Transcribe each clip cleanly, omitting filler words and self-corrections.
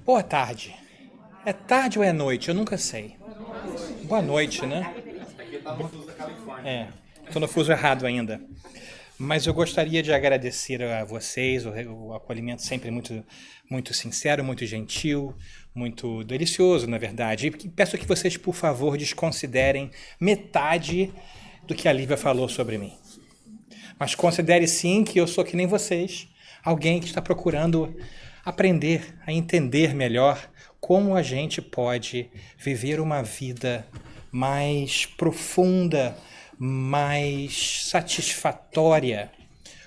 Boa tarde. É tarde ou é noite? Eu nunca sei. Boa noite, né? Aqui tá no sul da Califórnia. Estou no fuso errado ainda. Mas eu gostaria de agradecer a vocês, o acolhimento sempre muito sincero, muito gentil, muito delicioso, na verdade. E peço que vocês, por favor, desconsiderem metade do que a Lívia falou sobre mim. Mas considere sim que eu sou que nem vocês, alguém que está procurando aprender a entender melhor como a gente pode viver uma vida mais profunda, mais satisfatória,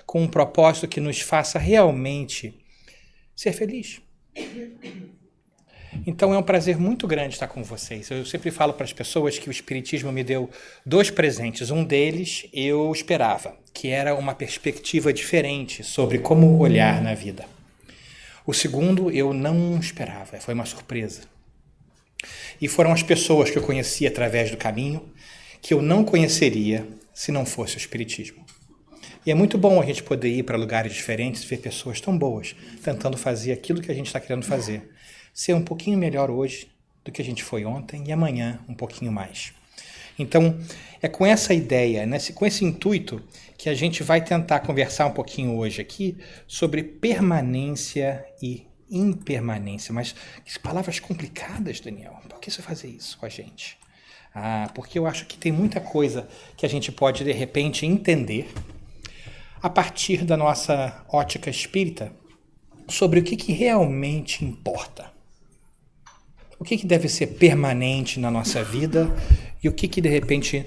com um propósito que nos faça realmente ser feliz. Então é um prazer muito grande estar com vocês. Eu sempre falo para as pessoas que o Espiritismo me deu dois presentes. Um deles eu esperava, que era uma perspectiva diferente sobre como olhar na vida. O segundo eu não esperava, foi uma surpresa. E foram as pessoas que eu conheci através do caminho que eu não conheceria se não fosse o Espiritismo. E é muito bom a gente poder ir para lugares diferentes e ver pessoas tão boas tentando fazer aquilo que a gente está querendo fazer. Ser um pouquinho melhor hoje do que a gente foi ontem e amanhã um pouquinho mais. Então, é com essa ideia, com esse intuito, que a gente vai tentar conversar um pouquinho hoje aqui sobre permanência e impermanência. Mas que palavras complicadas, Daniel. Por que você fazer isso com a gente? Porque eu acho que tem muita coisa que a gente pode, de repente, entender a partir da nossa ótica espírita sobre o que realmente importa. O que deve ser permanente na nossa vida e o que de repente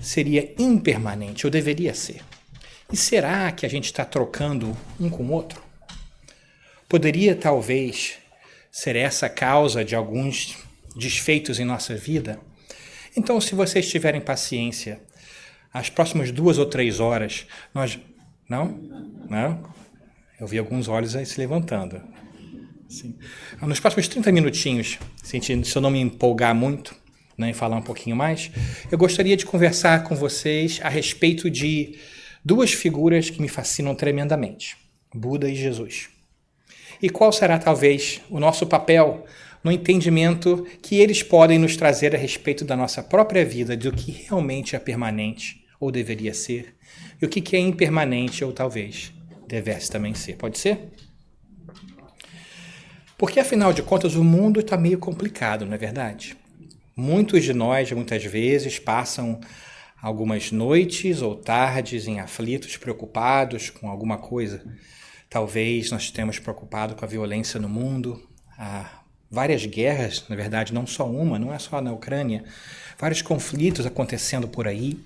seria impermanente ou deveria ser. E será que a gente está trocando um com o outro? Poderia talvez ser essa a causa de alguns desfeitos em nossa vida? Então, se vocês tiverem paciência, as próximas 2 ou 3 horas, nós... Não? Eu vi alguns olhos aí se levantando. Sim. Nos próximos 30 minutinhos, se eu não me empolgar muito, né, e falar um pouquinho mais, eu gostaria de conversar com vocês a respeito de 2 figuras que me fascinam tremendamente, Buda e Jesus. E qual será, talvez, o nosso papel no entendimento que eles podem nos trazer a respeito da nossa própria vida, do que realmente é permanente ou deveria ser, e o que é impermanente ou talvez devesse também ser. Pode ser? Porque, afinal de contas, o mundo está meio complicado, não é verdade? Muitos de nós, muitas vezes, passam algumas noites ou tardes em aflitos, preocupados com alguma coisa. Talvez nós estejamos preocupados com a violência no mundo. Há várias guerras, na verdade, não só uma, não é só na Ucrânia. Vários conflitos acontecendo por aí.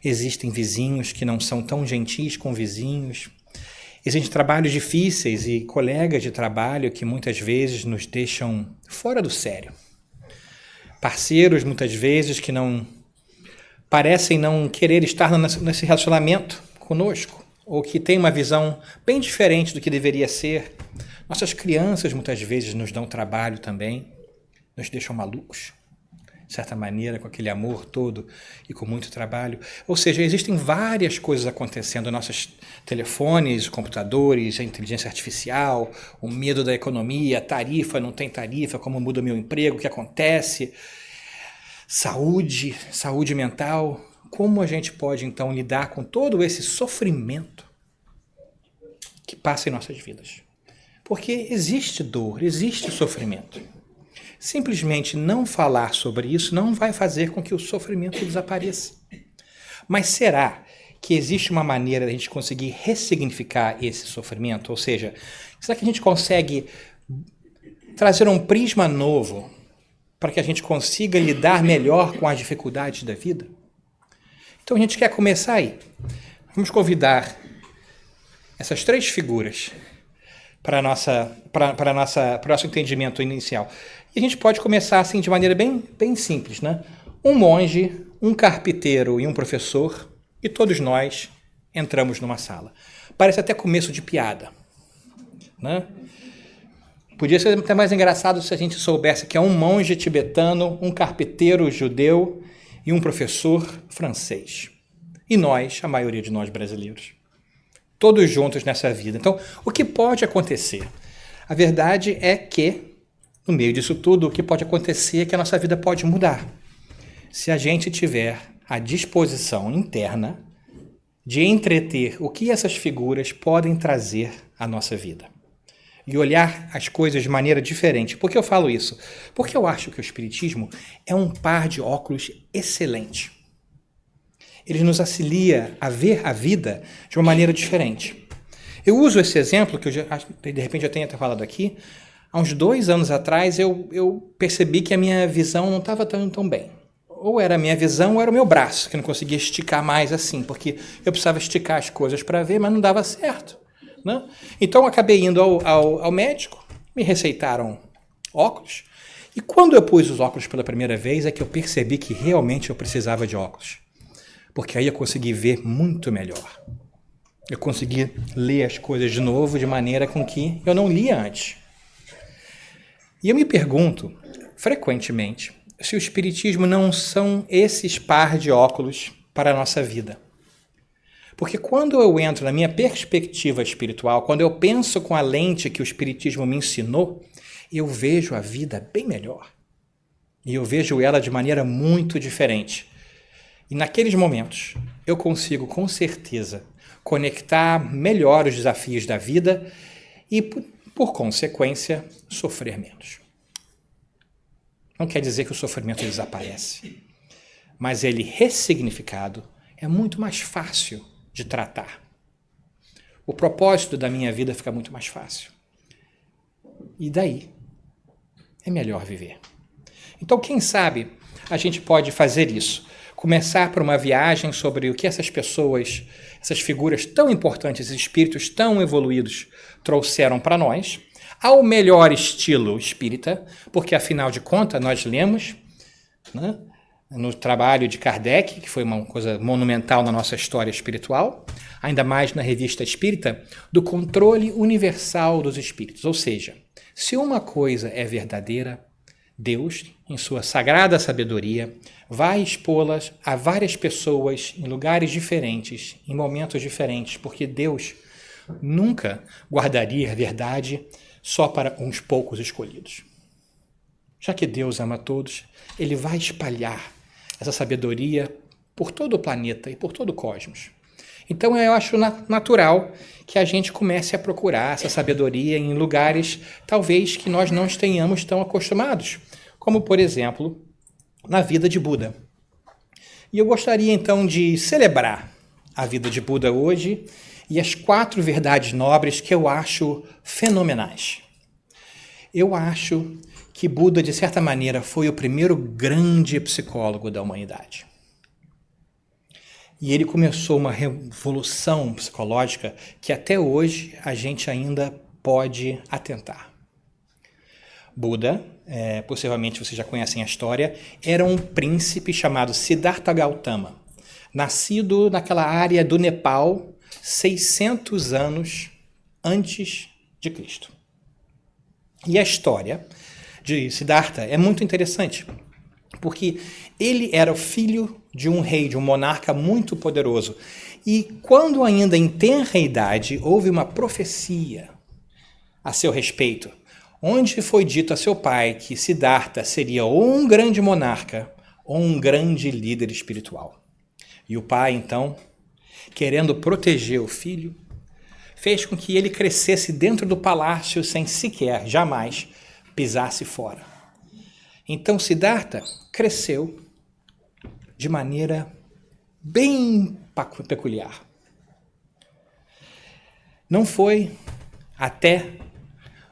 Existem vizinhos que não são tão gentis com vizinhos. Existem trabalhos difíceis e colegas de trabalho que muitas vezes nos deixam fora do sério. Parceiros, muitas vezes, que não parecem não querer estar nesse relacionamento conosco, ou que têm uma visão bem diferente do que deveria ser. Nossas crianças, muitas vezes, nos dão trabalho também, nos deixam malucos, de certa maneira, com aquele amor todo e com muito trabalho. Ou seja, existem várias coisas acontecendo, nossos telefones, computadores, a inteligência artificial, o medo da economia, tarifa, não tem tarifa, como muda o meu emprego, o que acontece, saúde mental. Como a gente pode, então, lidar com todo esse sofrimento que passa em nossas vidas? Porque existe dor, existe sofrimento. Simplesmente não falar sobre isso não vai fazer com que o sofrimento desapareça. Mas será que existe uma maneira de a gente conseguir ressignificar esse sofrimento? Ou seja, será que a gente consegue trazer um prisma novo para que a gente consiga lidar melhor com as dificuldades da vida? Então a gente quer começar aí. Vamos convidar essas 3 figuras para o nosso entendimento inicial. E a gente pode começar assim de maneira bem simples, né? Um monge, um carpinteiro e um professor, e todos nós entramos numa sala. Parece até começo de piada, né? Podia ser até mais engraçado se a gente soubesse que é um monge tibetano, um carpinteiro judeu e um professor francês. E nós, a maioria de nós brasileiros. Todos juntos nessa vida. Então, o que pode acontecer? A verdade é que no meio disso tudo, o que pode acontecer é que a nossa vida pode mudar. Se a gente tiver a disposição interna de entreter o que essas figuras podem trazer à nossa vida. E olhar as coisas de maneira diferente. Por que eu falo isso? Porque eu acho que o Espiritismo é um par de óculos excelente. Ele nos auxilia a ver a vida de uma maneira diferente. Eu uso esse exemplo, que eu de repente eu tenho até falado aqui. Há uns 2 anos atrás eu percebi que a minha visão não estava tão bem. Ou era a minha visão ou era o meu braço, que eu não conseguia esticar mais assim, porque eu precisava esticar as coisas para ver, mas não dava certo. Né? Então eu acabei indo ao médico, me receitaram óculos, e quando eu pus os óculos pela primeira vez é que eu percebi que realmente eu precisava de óculos. Porque aí eu consegui ver muito melhor. Eu consegui ler as coisas de novo de maneira com que eu não lia antes. E eu me pergunto, frequentemente, se o Espiritismo não são esses par de óculos para a nossa vida. Porque quando eu entro na minha perspectiva espiritual, quando eu penso com a lente que o Espiritismo me ensinou, eu vejo a vida bem melhor. E eu vejo ela de maneira muito diferente. E naqueles momentos, eu consigo, com certeza, conectar melhor os desafios da vida e, por consequência, sofrer menos. Não quer dizer que o sofrimento desaparece, mas ele, ressignificado, é muito mais fácil de tratar. O propósito da minha vida fica muito mais fácil. E daí, é melhor viver. Então, quem sabe, a gente pode fazer isso. Começar por uma viagem sobre o que essas pessoas, essas figuras tão importantes, esses espíritos tão evoluídos trouxeram para nós, ao melhor estilo espírita, porque afinal de contas nós lemos, né, no trabalho de Kardec, que foi uma coisa monumental na nossa história espiritual, ainda mais na Revista Espírita, do controle universal dos espíritos. Ou seja, se uma coisa é verdadeira, Deus, em sua sagrada sabedoria, vai expô-las a várias pessoas em lugares diferentes, em momentos diferentes, porque Deus nunca guardaria a verdade só para uns poucos escolhidos. Já que Deus ama todos, Ele vai espalhar essa sabedoria por todo o planeta e por todo o cosmos. Então eu acho natural que a gente comece a procurar essa sabedoria em lugares talvez que nós não tenhamos tão acostumados, como por exemplo, na vida de Buda. E eu gostaria então de celebrar a vida de Buda hoje e as 4 verdades nobres que eu acho fenomenais. Eu acho que Buda, de certa maneira, foi o primeiro grande psicólogo da humanidade. E ele começou uma revolução psicológica que até hoje a gente ainda pode atentar. Buda, possivelmente vocês já conhecem a história, era um príncipe chamado Siddhartha Gautama, nascido naquela área do Nepal 600 anos antes de Cristo. E a história de Siddhartha é muito interessante, porque ele era o filho de um rei, de um monarca muito poderoso. E quando ainda em tenra idade, houve uma profecia a seu respeito, onde foi dito a seu pai que Siddhartha seria ou um grande monarca ou um grande líder espiritual. E o pai, então, querendo proteger o filho, fez com que ele crescesse dentro do palácio sem sequer, jamais, pisasse fora. Então Siddhartha cresceu de maneira bem peculiar. Não foi até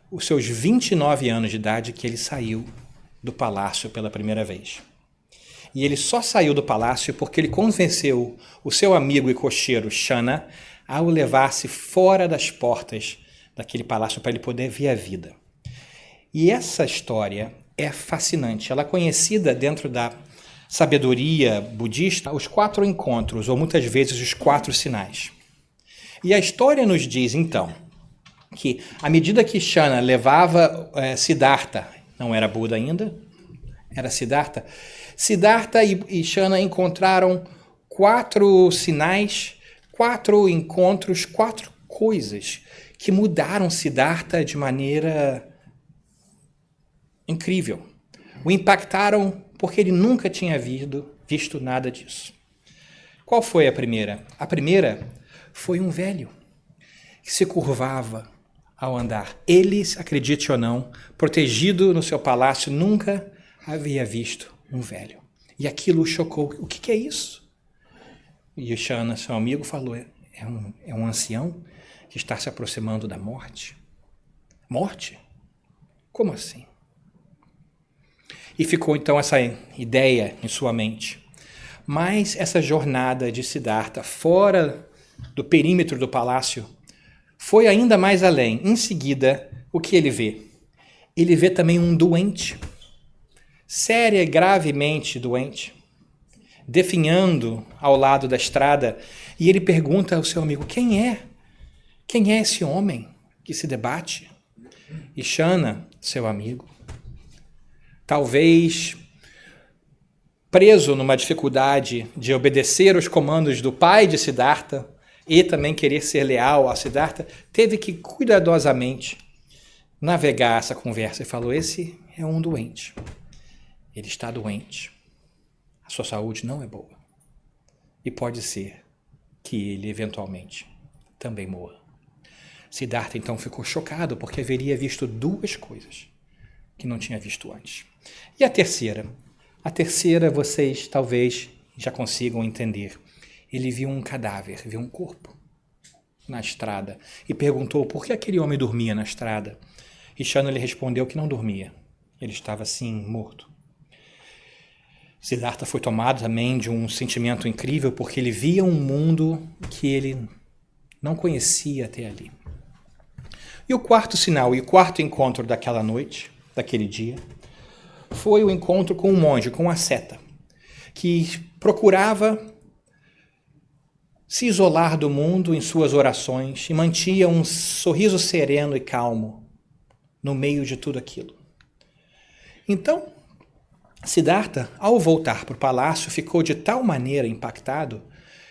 os seus 29 anos de idade que ele saiu do palácio pela primeira vez. E ele só saiu do palácio porque ele convenceu o seu amigo e cocheiro Shana a o levar-se fora das portas daquele palácio para ele poder ver a vida. E essa história é fascinante. Ela é conhecida dentro da sabedoria budista, os 4 encontros, ou muitas vezes os 4 sinais. E a história nos diz, então, que à medida que Shana levava Siddhartha, não era Buda ainda, era Siddhartha, Siddhartha e Shana encontraram 4 sinais, 4 encontros, 4 coisas que mudaram Siddhartha de maneira incrível. O impactaram porque ele nunca tinha visto nada disso. Qual foi a primeira? A primeira foi um velho que se curvava ao andar. Ele, acredite ou não, protegido no seu palácio, nunca havia visto um velho. E aquilo o chocou. O que é isso? E Shana, seu amigo, falou, é um ancião que está se aproximando da morte. Morte? Como assim? E ficou então essa ideia em sua mente. Mas essa jornada de Siddhartha fora do perímetro do palácio foi ainda mais além. Em seguida, o que ele vê? Ele vê também um doente, séria e gravemente doente, definhando ao lado da estrada, e ele pergunta ao seu amigo, quem é? Quem é esse homem que se debate? E Shana, seu amigo, talvez preso numa dificuldade de obedecer os comandos do pai de Siddhartha e também querer ser leal a Siddhartha, teve que cuidadosamente navegar essa conversa e falou, esse é um doente. Ele está doente. A sua saúde não é boa. E pode ser que ele, eventualmente, também morra. Siddhartha, então, ficou chocado porque haveria visto duas coisas que não tinha visto antes. E a terceira? A terceira, vocês talvez já consigam entender. Ele viu um cadáver, viu um corpo na estrada e perguntou por que aquele homem dormia na estrada. E Shana lhe respondeu que não dormia. Ele estava, assim, morto. Siddhartha foi tomado também de um sentimento incrível porque ele via um mundo que ele não conhecia até ali. E o quarto sinal e o quarto encontro daquela noite, daquele dia, foi o encontro com um monge, com um asceta, que procurava se isolar do mundo em suas orações e mantinha um sorriso sereno e calmo no meio de tudo aquilo. Então, Siddhartha, ao voltar para o palácio, ficou de tal maneira impactado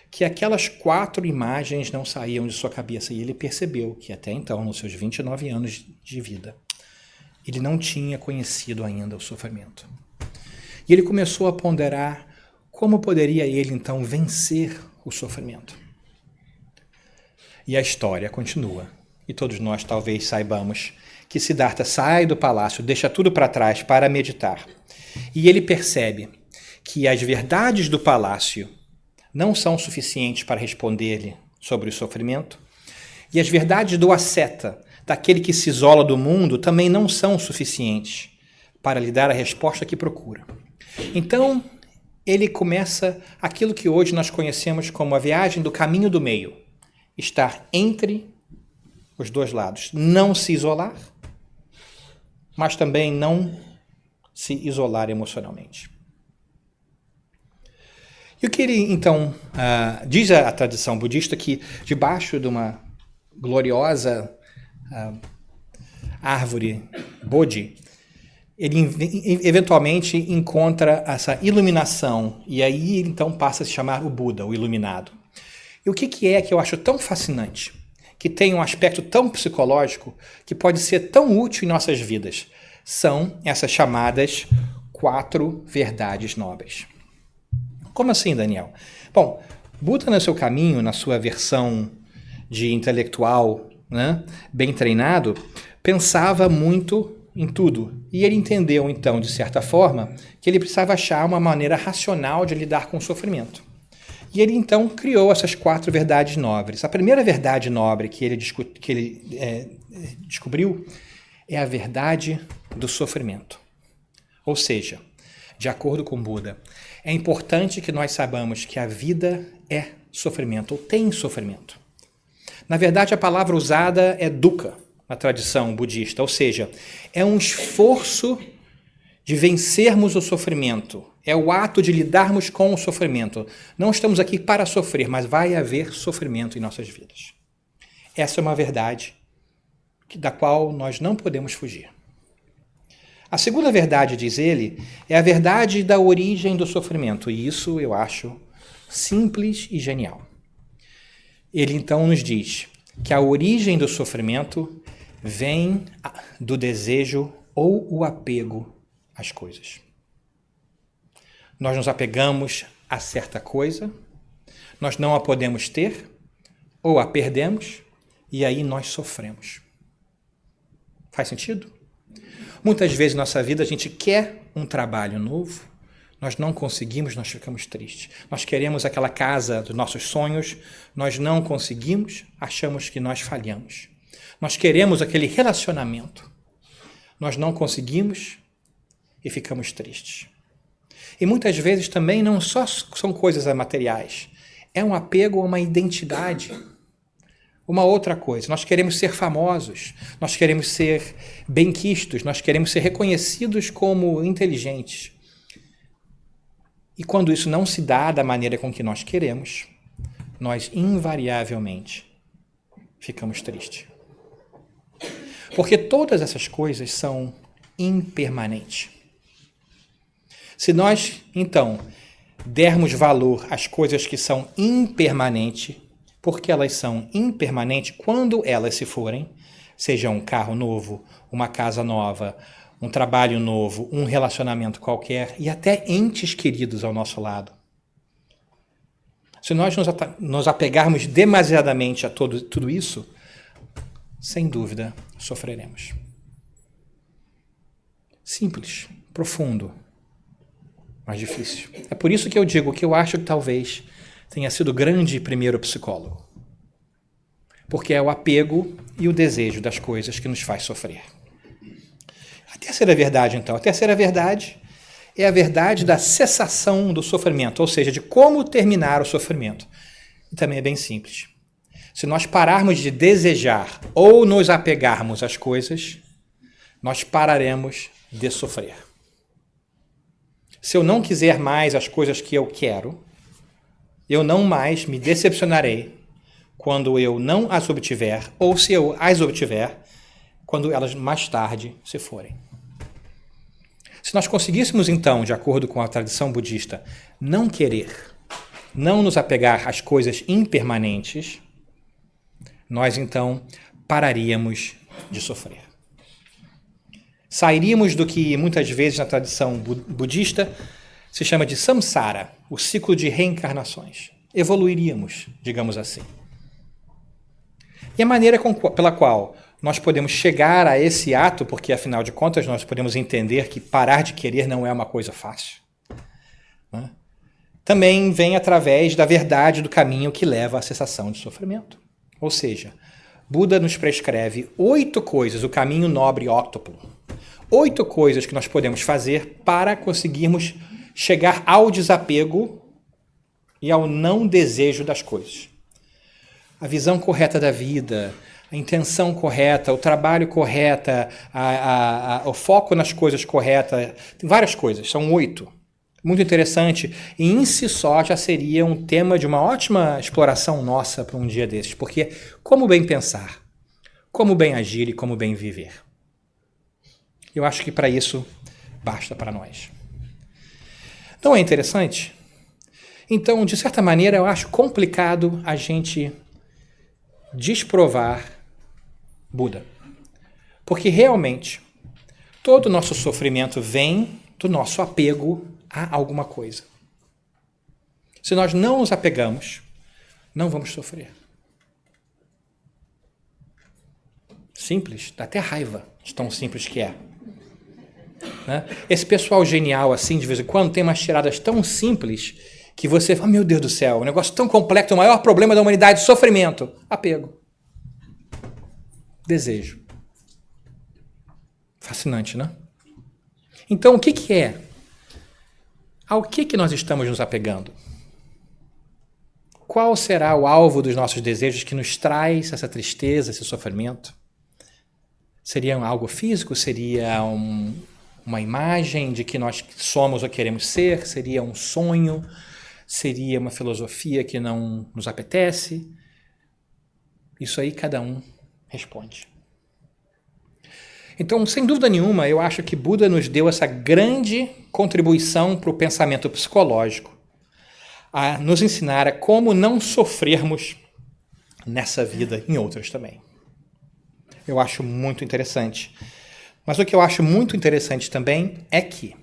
que aquelas 4 imagens não saíam de sua cabeça e ele percebeu que até então, nos seus 29 anos de vida, ele não tinha conhecido ainda o sofrimento. E ele começou a ponderar como poderia ele então vencer o sofrimento. E a história continua. E todos nós talvez saibamos que Siddhartha sai do palácio, deixa tudo para trás para meditar. E ele percebe que as verdades do palácio não são suficientes para responder-lhe sobre o sofrimento, e as verdades do asceta, daquele que se isola do mundo, também não são suficientes para lhe dar a resposta que procura. Então, ele começa aquilo que hoje nós conhecemos como a viagem do caminho do meio, estar entre os dois lados, não se isolar, mas também não se isolar emocionalmente. E o que ele, então, diz a tradição budista que debaixo de uma gloriosa árvore Bodhi, ele eventualmente encontra essa iluminação e aí então passa a se chamar o Buda, o iluminado. E o que é que eu acho tão fascinante, que tem um aspecto tão psicológico, que pode ser tão útil em nossas vidas, são essas chamadas 4 verdades nobres. Como assim, Daniel? Bom, Buda no seu caminho, na sua versão de intelectual, né, bem treinado, pensava muito em tudo. E ele entendeu, então, de certa forma, que ele precisava achar uma maneira racional de lidar com o sofrimento. E ele, então, criou essas 4 verdades nobres. A primeira verdade nobre que ele descobriu é a verdade do sofrimento. Ou seja, de acordo com Buda, é importante que nós saibamos que a vida é sofrimento, ou tem sofrimento. Na verdade, a palavra usada é dukkha, na tradição budista, ou seja, é um esforço de vencermos o sofrimento, é o ato de lidarmos com o sofrimento. Não estamos aqui para sofrer, mas vai haver sofrimento em nossas vidas. Essa é uma verdade da qual nós não podemos fugir. A segunda verdade, diz ele, é a verdade da origem do sofrimento, e isso eu acho simples e genial. Ele então nos diz que a origem do sofrimento vem do desejo ou o apego às coisas. Nós nos apegamos a certa coisa, nós não a podemos ter, ou a perdemos, e aí nós sofremos. Faz sentido? Muitas vezes na nossa vida a gente quer um trabalho novo, nós não conseguimos, nós ficamos tristes. Nós queremos aquela casa dos nossos sonhos, nós não conseguimos, achamos que nós falhamos. Nós queremos aquele relacionamento, nós não conseguimos e ficamos tristes. E muitas vezes também não só são coisas materiais, é um apego a uma identidade. Uma outra coisa, nós queremos ser famosos, nós queremos ser benquistos, nós queremos ser reconhecidos como inteligentes. E quando isso não se dá da maneira com que nós queremos, nós invariavelmente ficamos tristes. Porque todas essas coisas são impermanentes. Se nós, então, dermos valor às coisas que são impermanentes, porque elas são impermanentes quando elas se forem, seja um carro novo, uma casa nova, um trabalho novo, um relacionamento qualquer e até entes queridos ao nosso lado. Se nós nos apegarmos demasiadamente a tudo isso, sem dúvida, sofreremos. Simples, profundo, mas difícil. É por isso que eu digo que eu acho que talvez tenha sido o grande primeiro psicólogo. Porque é o apego e o desejo das coisas que nos faz sofrer. A terceira verdade, então. A terceira verdade é a verdade da cessação do sofrimento, ou seja, de como terminar o sofrimento. E também é bem simples. Se nós pararmos de desejar ou nos apegarmos às coisas, nós pararemos de sofrer. Se eu não quiser mais as coisas que eu quero, eu não mais me decepcionarei quando eu não as obtiver, ou se eu as obtiver, quando elas mais tarde se forem. Se nós conseguíssemos, então, de acordo com a tradição budista, não querer, não nos apegar às coisas impermanentes, nós, então, pararíamos de sofrer. Sairíamos do que, muitas vezes, na tradição budista, se chama de samsara, o ciclo de reencarnações. Evoluiríamos, digamos assim. E a maneira pela qual nós podemos chegar a esse ato, porque, afinal de contas, nós podemos entender que parar de querer não é uma coisa fácil, né? Também vem através da verdade do caminho que leva à cessação de sofrimento. Ou seja, Buda nos prescreve 8 coisas, o caminho nobre óctuplo. 8 coisas que nós podemos fazer para conseguirmos chegar ao desapego e ao não desejo das coisas. A visão correta da vida, a intenção correta, o trabalho correto, o foco nas coisas corretas, tem várias coisas, são 8. Muito interessante, e em si só já seria um tema de uma ótima exploração nossa para um dia desses, porque como bem pensar, como bem agir e como bem viver. Eu acho que para isso basta para nós. Não é interessante? Então, de certa maneira, eu acho complicado a gente desprovar Buda. Porque realmente todo o nosso sofrimento vem do nosso apego a alguma coisa. Se nós não nos apegamos, não vamos sofrer. Simples, dá até raiva de tão simples que é. Né? Esse pessoal genial, assim, de vez em quando, tem umas tiradas tão simples que você fala, meu Deus do céu, um negócio tão complexo, o maior problema da humanidade, sofrimento. Apego. Desejo. Fascinante, né? Então, o que é? Ao que nós estamos nos apegando? Qual será o alvo dos nossos desejos que nos traz essa tristeza, esse sofrimento? Seria algo físico? Seria uma imagem de que nós somos ou queremos ser? Seria um sonho? Seria uma filosofia que não nos apetece? Isso aí cada um responde. Então, sem dúvida nenhuma, eu acho que Buda nos deu essa grande contribuição para o pensamento psicológico, a nos ensinar a como não sofrermos nessa vida e em outras também. Eu acho muito interessante. Mas o que eu acho muito interessante também é que,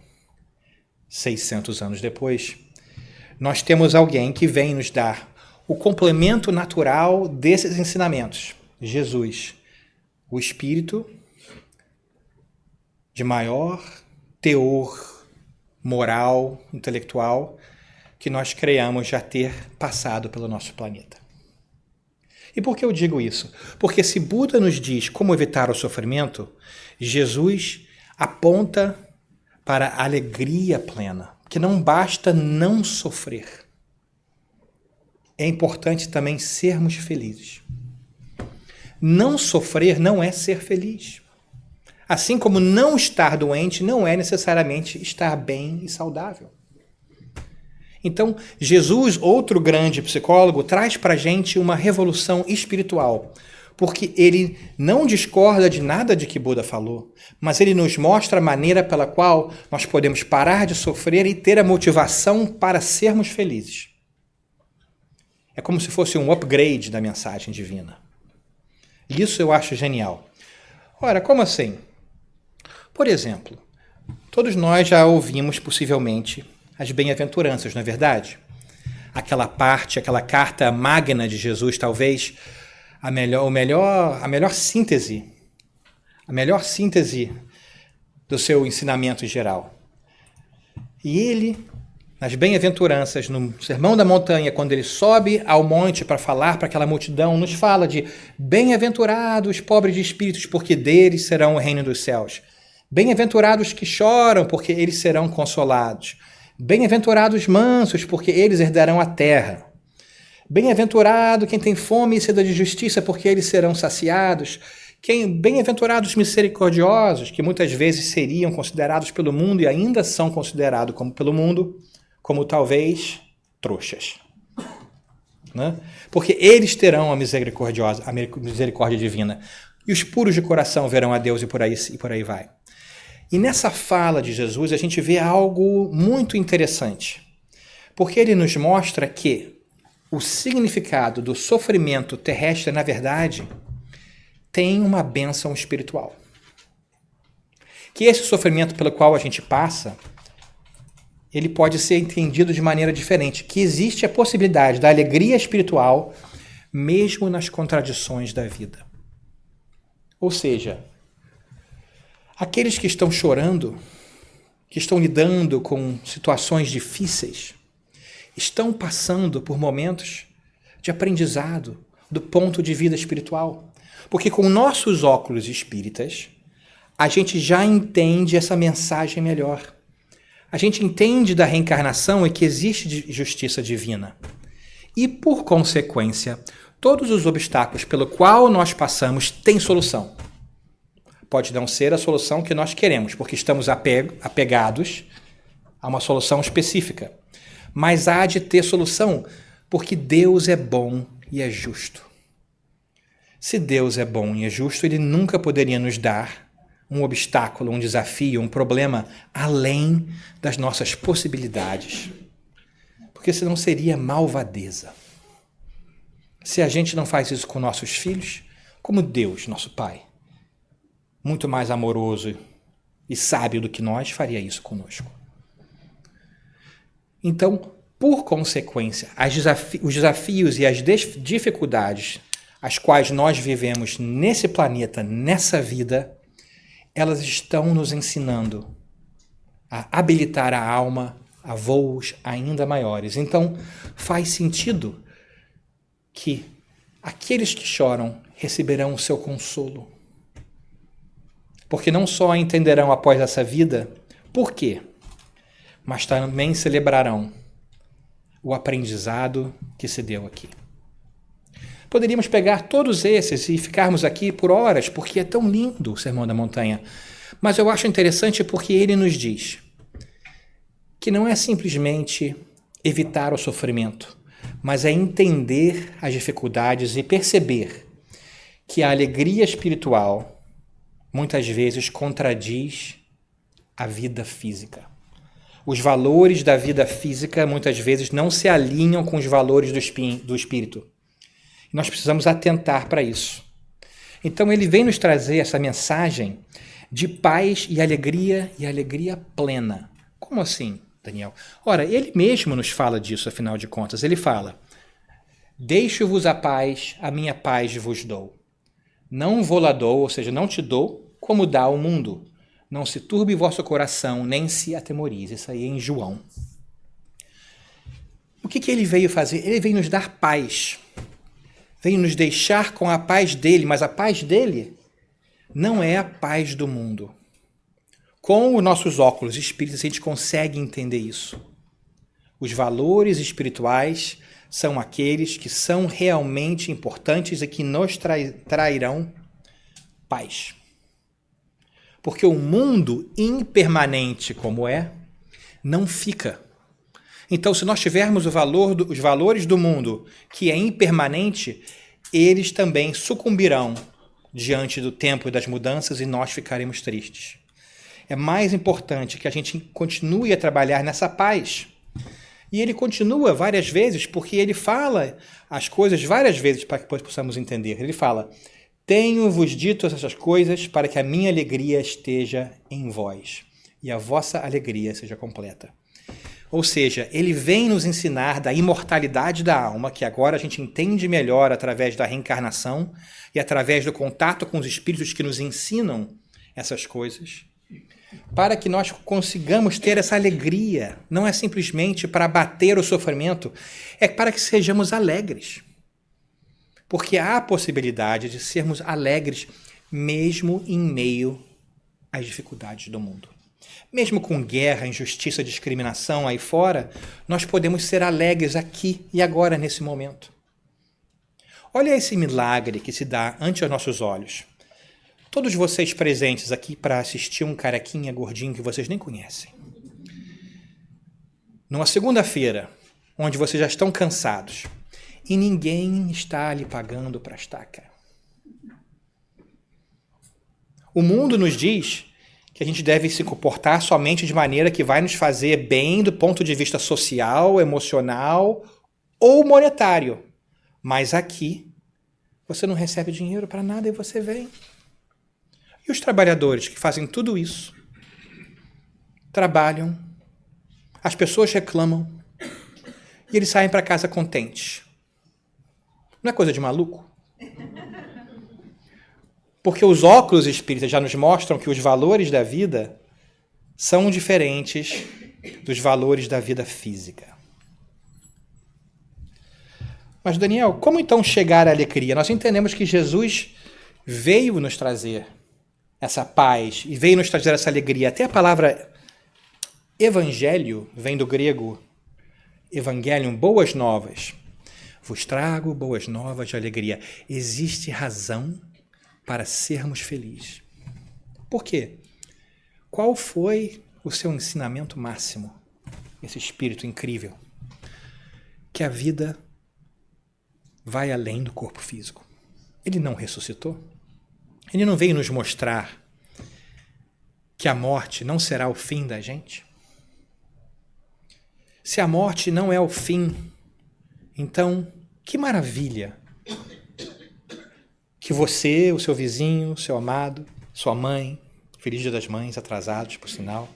600 anos depois, nós temos alguém que vem nos dar o complemento natural desses ensinamentos. Jesus, o Espírito de maior teor moral, intelectual, que nós creamos já ter passado pelo nosso planeta. E por que eu digo isso? Porque se Buda nos diz como evitar o sofrimento, Jesus aponta para a alegria plena, que não basta não sofrer. É importante também sermos felizes. Não sofrer não é ser feliz. Assim como não estar doente não é necessariamente estar bem e saudável. Então, Jesus, outro grande psicólogo, traz para a gente uma revolução espiritual, porque ele não discorda de nada de que Buda falou, mas ele nos mostra a maneira pela qual nós podemos parar de sofrer e ter a motivação para sermos felizes. É como se fosse um upgrade da mensagem divina. Isso eu acho genial. Ora, como assim? Por exemplo, todos nós já ouvimos possivelmente as bem-aventuranças, não é verdade? Aquela carta magna de Jesus, talvez a melhor síntese do seu ensinamento em geral. E ele, nas bem-aventuranças, no Sermão da Montanha, quando ele sobe ao monte para falar para aquela multidão, nos fala de bem-aventurados pobres de espíritos, porque deles serão o reino dos céus. Bem-aventurados que choram, porque eles serão consolados. Bem-aventurados mansos, porque eles herdarão a terra. Bem-aventurado quem tem fome e sede de justiça, porque eles serão saciados. Bem-aventurados misericordiosos, que muitas vezes seriam considerados pelo mundo e ainda são considerados pelo mundo como talvez trouxas. Né? Porque eles terão a misericórdia divina. E os puros de coração verão a Deus e por aí vai. E nessa fala de Jesus a gente vê algo muito interessante. Porque ele nos mostra que o significado do sofrimento terrestre, na verdade, tem uma bênção espiritual. Que esse sofrimento pelo qual a gente passa, ele pode ser entendido de maneira diferente. Que existe a possibilidade da alegria espiritual mesmo nas contradições da vida. Ou seja, aqueles que estão chorando, que estão lidando com situações difíceis, estão passando por momentos de aprendizado do ponto de vista espiritual. Porque com nossos óculos espíritas, a gente já entende essa mensagem melhor. A gente entende da reencarnação e que existe justiça divina. E, por consequência, todos os obstáculos pelo qual nós passamos têm solução. Pode não ser a solução que nós queremos, porque estamos apegados a uma solução específica. Mas há de ter solução, porque Deus é bom e é justo. Se Deus é bom e é justo, Ele nunca poderia nos dar um obstáculo, um desafio, um problema além das nossas possibilidades. Porque senão seria malvadeza. Se a gente não faz isso com nossos filhos, como Deus, nosso Pai, muito mais amoroso e sábio do que nós, faria isso conosco. Então, por consequência, os desafios e as dificuldades as quais nós vivemos nesse planeta, nessa vida, elas estão nos ensinando a habilitar a alma a voos ainda maiores. Então, faz sentido que aqueles que choram receberão o seu consolo. Porque não só entenderão após essa vida por quê, mas também celebrarão o aprendizado que se deu aqui. Poderíamos pegar todos esses e ficarmos aqui por horas, porque é tão lindo o Sermão da Montanha. Mas eu acho interessante porque ele nos diz que não é simplesmente evitar o sofrimento, mas é entender as dificuldades e perceber que a alegria espiritual muitas vezes contradiz a vida física. Os valores da vida física muitas vezes não se alinham com os valores do espírito. Nós precisamos atentar para isso. Então ele vem nos trazer essa mensagem de paz e alegria plena. Como assim, Daniel? Ora, ele mesmo nos fala disso, afinal de contas. Ele fala: deixo-vos a paz, a minha paz vos dou. Não vou-la dou, ou seja, não te dou, como dá o mundo. Não se turbe vosso coração, nem se atemorize. Isso aí é em João. O que ele veio fazer? Ele veio nos dar paz. Veio nos deixar com a paz dele, mas a paz dele não é a paz do mundo. Com os nossos óculos espíritas, a gente consegue entender isso. Os valores espirituais são aqueles que são realmente importantes e que nos trairão paz. Porque o mundo impermanente como é, não fica. Então, se nós tivermos os valores do mundo, que é impermanente, eles também sucumbirão diante do tempo e das mudanças e nós ficaremos tristes. É mais importante que a gente continue a trabalhar nessa paz. E ele continua várias vezes, porque ele fala as coisas várias vezes para que depois possamos entender. Ele fala: tenho-vos dito essas coisas para que a minha alegria esteja em vós e a vossa alegria seja completa. Ou seja, ele vem nos ensinar da imortalidade da alma, que agora a gente entende melhor através da reencarnação e através do contato com os espíritos que nos ensinam essas coisas, para que nós consigamos ter essa alegria. Não é simplesmente para abater o sofrimento, é para que sejamos alegres. Porque há a possibilidade de sermos alegres mesmo em meio às dificuldades do mundo. Mesmo com guerra, injustiça, discriminação aí fora, nós podemos ser alegres aqui e agora, nesse momento. Olha esse milagre que se dá ante os nossos olhos. Todos vocês presentes aqui para assistir um carequinha gordinho que vocês nem conhecem. Numa segunda-feira, onde vocês já estão cansados, e ninguém está lhe pagando para estar cá. O mundo nos diz que a gente deve se comportar somente de maneira que vai nos fazer bem do ponto de vista social, emocional ou monetário. Mas aqui, você não recebe dinheiro para nada e você vem. E os trabalhadores que fazem tudo isso, trabalham, as pessoas reclamam e eles saem para casa contentes. Não é coisa de maluco? Porque os óculos espíritas já nos mostram que os valores da vida são diferentes dos valores da vida física. Mas, Daniel, como então chegar à alegria? Nós entendemos que Jesus veio nos trazer essa paz e veio nos trazer essa alegria. Até a palavra evangelho vem do grego evangelium, boas novas. Vos trago boas novas de alegria. Existe razão para sermos felizes. Por quê? Qual foi o seu ensinamento máximo? Esse espírito incrível. Que a vida vai além do corpo físico. Ele não ressuscitou. Ele não veio nos mostrar que a morte não será o fim da gente. Se a morte não é o fim, então, que maravilha que você, o seu vizinho, o seu amado, sua mãe, feliz Dia das Mães, atrasados, por sinal,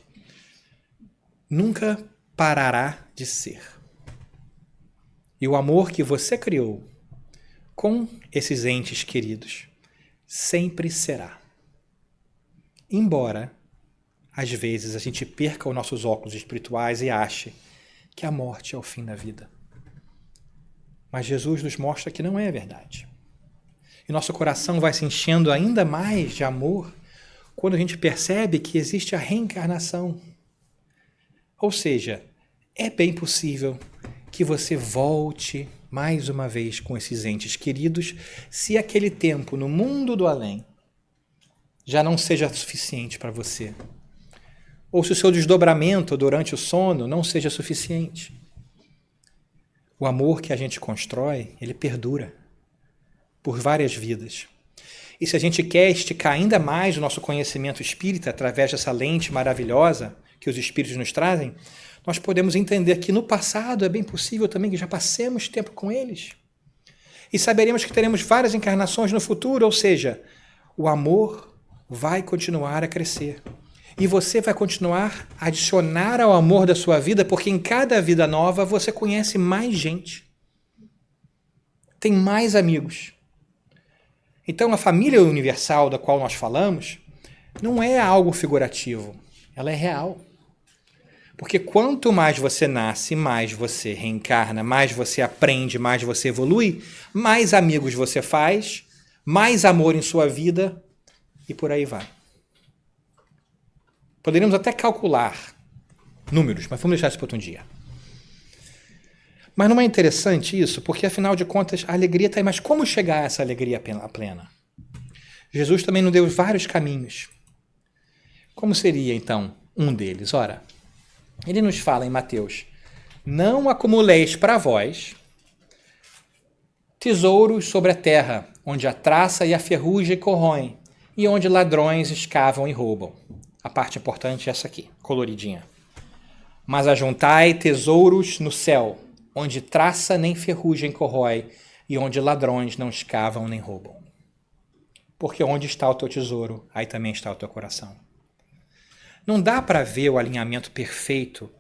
nunca parará de ser. E o amor que você criou com esses entes queridos sempre será. Embora, às vezes, a gente perca os nossos óculos espirituais e ache que a morte é o fim da vida. Mas Jesus nos mostra que não é verdade. E nosso coração vai se enchendo ainda mais de amor quando a gente percebe que existe a reencarnação. Ou seja, é bem possível que você volte mais uma vez com esses entes queridos, se aquele tempo no mundo do além já não seja suficiente para você. Ou se o seu desdobramento durante o sono não seja suficiente. O amor que a gente constrói, ele perdura por várias vidas. E se a gente quer esticar ainda mais o nosso conhecimento espírita através dessa lente maravilhosa que os espíritos nos trazem, nós podemos entender que no passado é bem possível também que já passemos tempo com eles. E saberemos que teremos várias encarnações no futuro, ou seja, o amor vai continuar a crescer. E você vai continuar a adicionar ao amor da sua vida, porque em cada vida nova você conhece mais gente. Tem mais amigos. Então, a família universal da qual nós falamos não é algo figurativo, ela é real. Porque quanto mais você nasce, mais você reencarna, mais você aprende, mais você evolui, mais amigos você faz, mais amor em sua vida e por aí vai. Poderíamos até calcular números, mas vamos deixar isso para outro dia. Mas não é interessante isso? Porque, afinal de contas, a alegria está aí. Mas como chegar a essa alegria plena? Jesus também nos deu vários caminhos. Como seria, então, um deles? Ora, ele nos fala em Mateus: não acumuleis para vós tesouros sobre a terra, onde a traça e a ferrugem corroem, e onde ladrões escavam e roubam. A parte importante é essa aqui, coloridinha. Mas ajuntai tesouros no céu, onde traça nem ferrugem corrói, e onde ladrões não escavam nem roubam. Porque onde está o teu tesouro, aí também está o teu coração. Não dá para ver o alinhamento perfeito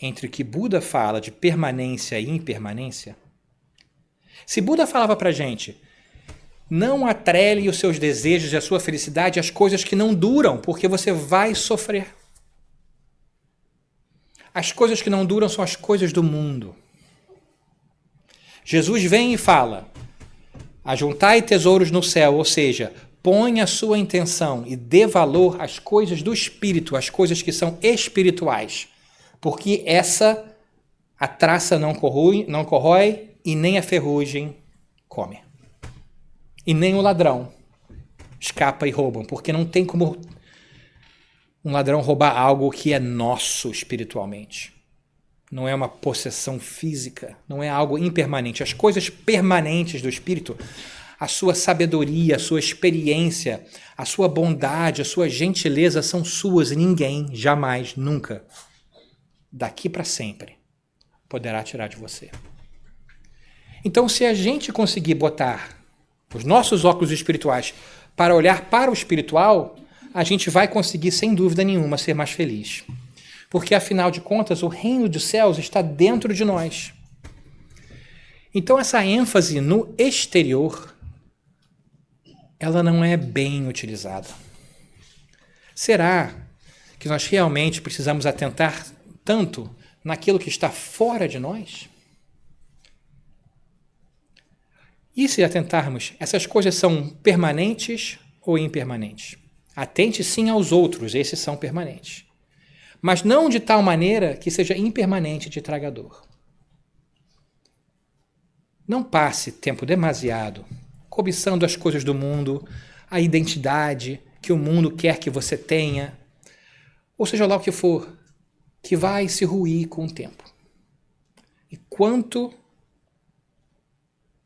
entre o que Buda fala de permanência e impermanência? Se Buda falava para a gente, não atrele os seus desejos e a sua felicidade às coisas que não duram, porque você vai sofrer. As coisas que não duram são as coisas do mundo. Jesus vem e fala, ajuntai tesouros no céu, ou seja, põe a sua intenção e dê valor às coisas do espírito, às coisas que são espirituais, porque a traça não corrói e nem a ferrugem come. E nem o ladrão escapa e roubam, porque não tem como um ladrão roubar algo que é nosso espiritualmente. Não é uma possessão física, não é algo impermanente. As coisas permanentes do espírito, a sua sabedoria, a sua experiência, a sua bondade, a sua gentileza são suas e ninguém, jamais, nunca, daqui para sempre, poderá tirar de você. Então, se a gente conseguir botar os nossos óculos espirituais para olhar para o espiritual, a gente vai conseguir, sem dúvida nenhuma, ser mais feliz. Porque, afinal de contas, o reino dos céus está dentro de nós. Então, essa ênfase no exterior, ela não é bem utilizada. Será que nós realmente precisamos atentar tanto naquilo que está fora de nós? E se atentarmos, essas coisas são permanentes ou impermanentes? Atente sim aos outros, esses são permanentes. Mas não de tal maneira que seja impermanente e te traga dor. Não passe tempo demasiado cobiçando as coisas do mundo, a identidade que o mundo quer que você tenha, ou seja lá o que for, que vai se ruir com o tempo. E quanto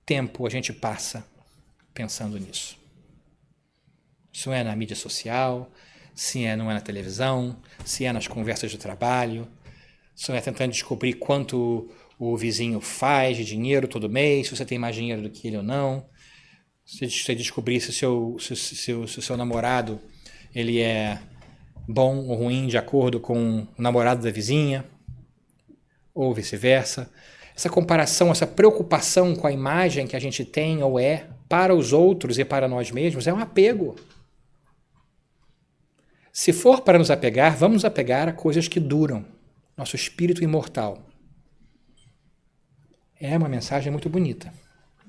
tempo a gente passa pensando nisso? Se não é na mídia social, se não é na televisão, se é nas conversas do trabalho, se não é tentando descobrir quanto o vizinho faz de dinheiro todo mês, se você tem mais dinheiro do que ele ou não, se você descobrir se o seu namorado ele é bom ou ruim de acordo com o namorado da vizinha, ou vice-versa. Essa comparação, essa preocupação com a imagem que a gente tem ou é para os outros e para nós mesmos é um apego. Se for para nos apegar, vamos nos apegar a coisas que duram, nosso espírito imortal. É uma mensagem muito bonita.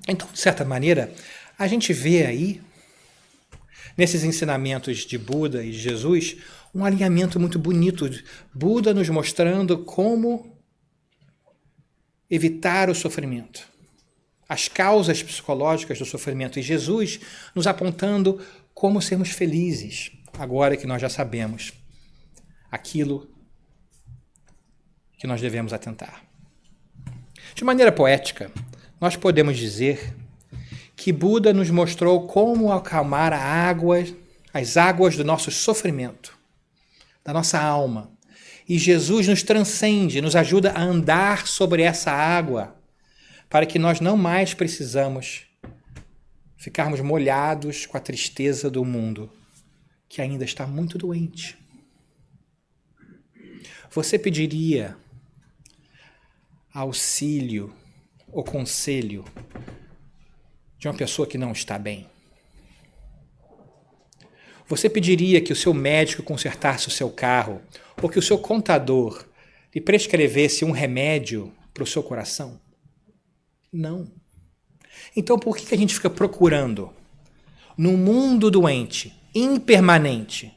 Então, de certa maneira, a gente vê aí, nesses ensinamentos de Buda e de Jesus, um alinhamento muito bonito. Buda nos mostrando como evitar o sofrimento, as causas psicológicas do sofrimento, e Jesus nos apontando como sermos felizes, agora que nós já sabemos aquilo que nós devemos atentar. De maneira poética, nós podemos dizer que Buda nos mostrou como acalmar as águas do nosso sofrimento, da nossa alma. E Jesus nos transcende, nos ajuda a andar sobre essa água, para que nós não mais precisamos ficarmos molhados com a tristeza do mundo, que ainda está muito doente? Você pediria auxílio ou conselho de uma pessoa que não está bem? Você pediria que o seu médico consertasse o seu carro ou que o seu contador lhe prescrevesse um remédio para o seu coração? Não. Então por que a gente fica procurando, num mundo doente, impermanente,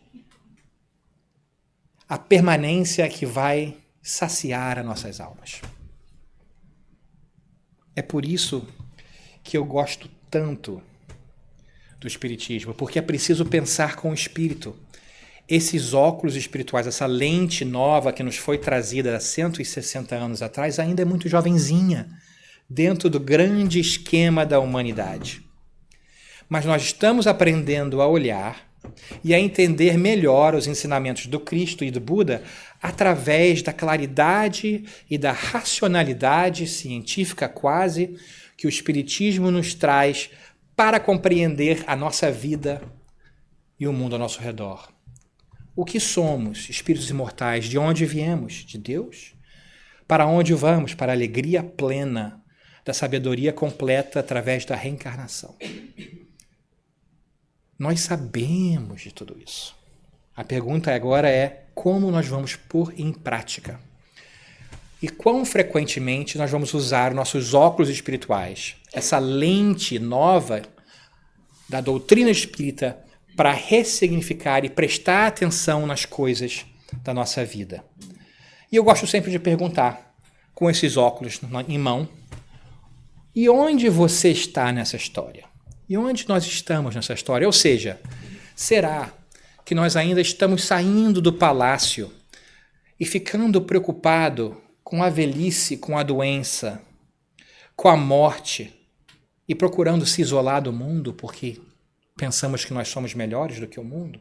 a permanência que vai saciar as nossas almas? É por isso que eu gosto tanto do Espiritismo, porque é preciso pensar com o Espírito. Esses óculos espirituais, essa lente nova que nos foi trazida há 160 anos atrás, ainda é muito jovenzinha, dentro do grande esquema da humanidade. Mas nós estamos aprendendo a olhar e a entender melhor os ensinamentos do Cristo e do Buda através da claridade e da racionalidade científica quase que o Espiritismo nos traz para compreender a nossa vida e o mundo ao nosso redor. O que somos, espíritos imortais? De onde viemos? De Deus? Para onde vamos? Para a alegria plena da sabedoria completa através da reencarnação. Nós sabemos de tudo isso. A pergunta agora é como nós vamos pôr em prática? E quão frequentemente nós vamos usar nossos óculos espirituais, essa lente nova da doutrina espírita, para ressignificar e prestar atenção nas coisas da nossa vida. E eu gosto sempre de perguntar, com esses óculos em mão, e onde você está nessa história? E onde nós estamos nessa história? Ou seja, será que nós ainda estamos saindo do palácio e ficando preocupado com a velhice, com a doença, com a morte e procurando se isolar do mundo porque pensamos que nós somos melhores do que o mundo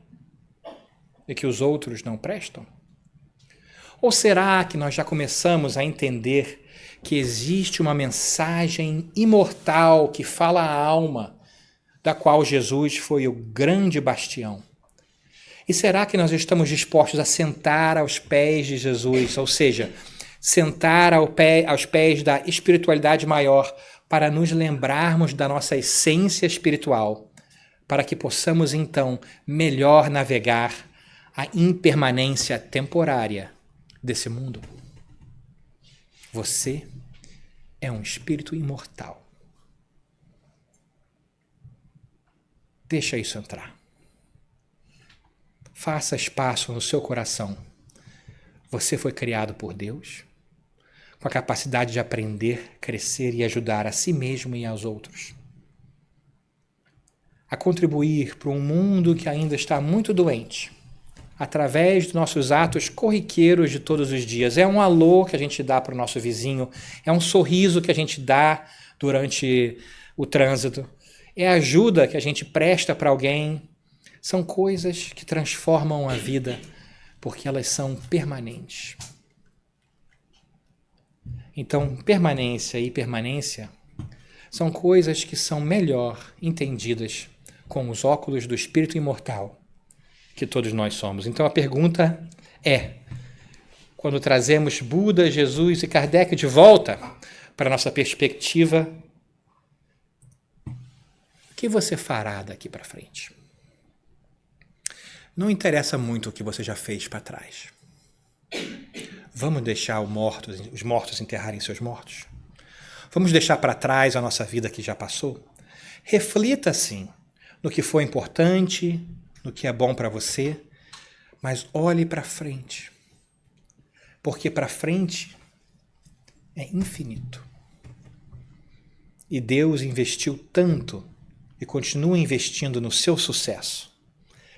e que os outros não prestam? Ou será que nós já começamos a entender que existe uma mensagem imortal que fala à alma, da qual Jesus foi o grande bastião? E será que nós estamos dispostos a sentar aos pés de Jesus, ou seja, sentar aos pés da espiritualidade maior para nos lembrarmos da nossa essência espiritual, para que possamos então melhor navegar a impermanência temporária desse mundo? Você é um espírito imortal. Deixa isso entrar. Faça espaço no seu coração. Você foi criado por Deus, com a capacidade de aprender, crescer e ajudar a si mesmo e aos outros, a contribuir para um mundo que ainda está muito doente, através dos nossos atos corriqueiros de todos os dias. É um alô que a gente dá para o nosso vizinho, é um sorriso que a gente dá durante o trânsito, é a ajuda que a gente presta para alguém. São coisas que transformam a vida, porque elas são permanentes. Então, permanência e permanência são coisas que são melhor entendidas com os óculos do espírito imortal que todos nós somos. Então a pergunta é, quando trazemos Buda, Jesus e Kardec de volta para a nossa perspectiva, o que você fará daqui para frente? Não interessa muito o que você já fez para trás. Vamos deixar os mortos enterrarem seus mortos? Vamos deixar para trás a nossa vida que já passou? Reflita, sim, no que foi importante, no que é bom para você, mas olhe para frente. Porque para frente é infinito. E Deus investiu tanto e continua investindo no seu sucesso,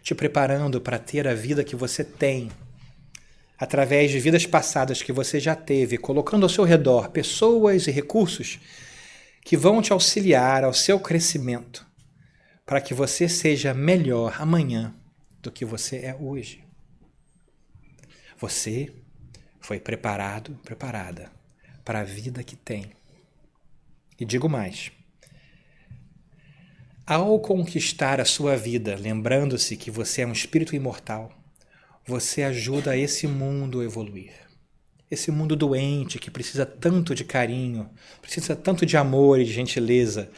te preparando para ter a vida que você tem, através de vidas passadas que você já teve, colocando ao seu redor pessoas e recursos que vão te auxiliar ao seu crescimento, para que você seja melhor amanhã do que você é hoje. Você foi preparado, preparada para a vida que tem. E digo mais, Ao conquistar a sua vida, lembrando-se que você é um espírito imortal, você ajuda esse mundo a evoluir. Esse mundo doente que precisa tanto de carinho, precisa tanto de amor e de gentileza,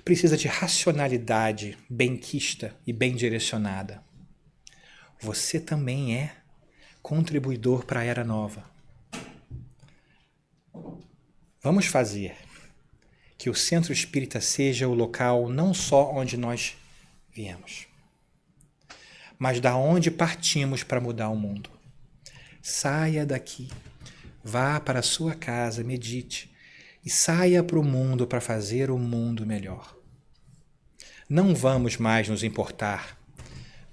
precisa de racionalidade benquista e bem direcionada. Você também é contribuidor para a Era Nova. Vamos fazer que o Centro Espírita seja o local não só onde nós viemos, mas da onde partimos para mudar o mundo. Saia daqui, vá para a sua casa, medite e saia para o mundo para fazer o mundo melhor. Não vamos mais nos importar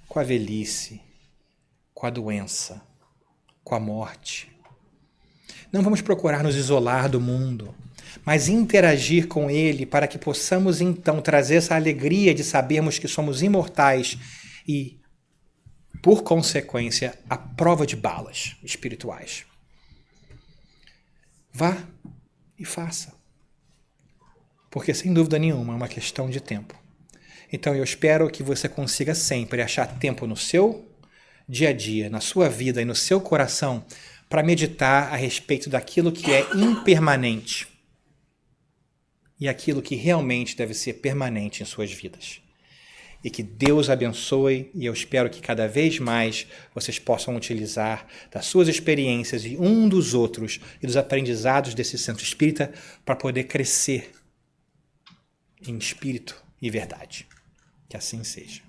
com a velhice, com a doença, com a morte. Não vamos procurar nos isolar do mundo, mas interagir com ele para que possamos então trazer essa alegria de sabermos que somos imortais e, por consequência, a prova de balas espirituais. Vá e faça. Porque, sem dúvida nenhuma, é uma questão de tempo. Então, eu espero que você consiga sempre achar tempo no seu dia a dia, na sua vida e no seu coração para meditar a respeito daquilo que é impermanente e aquilo que realmente deve ser permanente em suas vidas. E que Deus abençoe, e eu espero que cada vez mais vocês possam utilizar das suas experiências e um dos outros e dos aprendizados desse centro espírita para poder crescer em espírito e verdade. Que assim seja.